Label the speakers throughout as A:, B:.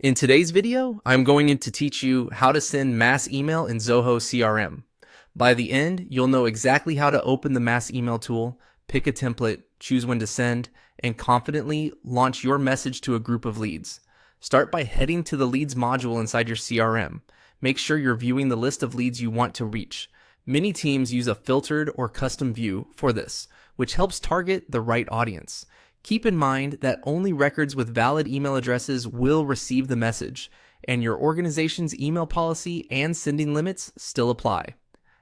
A: In today's video, I'm going to teach you how to send mass email in Zoho CRM. By the end, you'll know exactly how to open the mass email tool, pick a template, choose when to send, and confidently launch your message to a group of leads. Start by heading to the leads module inside your CRM. Make sure you're viewing the list of leads you want to reach. Many teams use a filtered or custom view for this, which helps target the right audience. Keep in mind that only records with valid email addresses will receive the message, and your organization's email policy and sending limits still apply.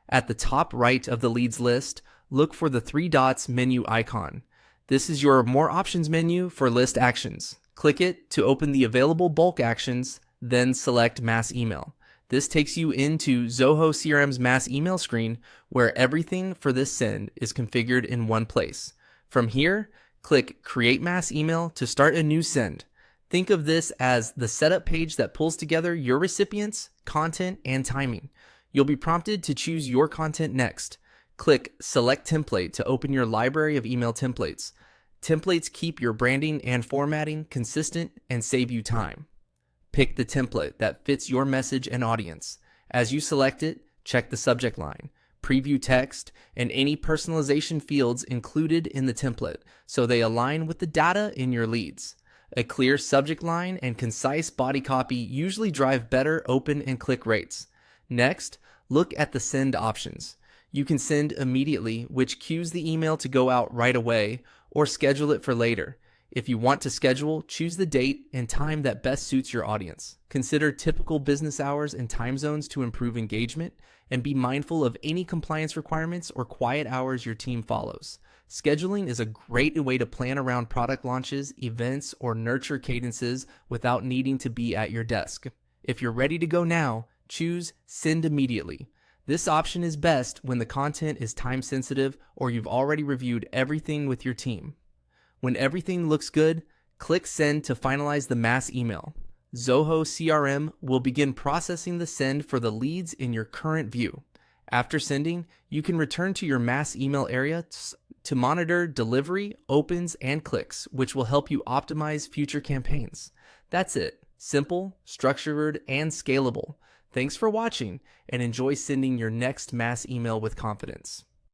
A: At the top right of the leads list, look for the three dots menu icon. This is your More Options menu for list actions. Click it to open the available bulk actions, then select Mass Email. This takes you into Zoho CRM's Mass Email screen where everything for this send is configured in one place. From here, click Create Mass Email to start a new send. Think of this as the setup page that pulls together your recipients, content, and timing. You'll be prompted to choose your content next. Click Select Template to open your library of email templates. Templates keep your branding and formatting consistent and save you time. Pick the template that fits your message and audience. As you select it, check the subject line, preview text, and any personalization fields included in the template so they align with the data in your leads. A clear subject line and concise body copy usually drive better open and click rates. Next, look at the send options. You can send immediately, which cues the email to go out right away, or schedule it for later. If you want to schedule, choose the date and time that best suits your audience. Consider typical business hours and time zones to improve engagement, and be mindful of any compliance requirements or quiet hours your team follows. Scheduling is a great way to plan around product launches, events, or nurture cadences without needing to be at your desk. If you're ready to go now, choose Send Immediately. This option is best when the content is time sensitive or you've already reviewed everything with your team. When everything looks good, click Send to finalize the mass email. Zoho CRM will begin processing the send for the leads in your current view. After sending, you can return to your mass email area to monitor delivery, opens, and clicks, which will help you optimize future campaigns. That's it. Simple, structured, and scalable. Thanks for watching, and enjoy sending your next mass email with confidence.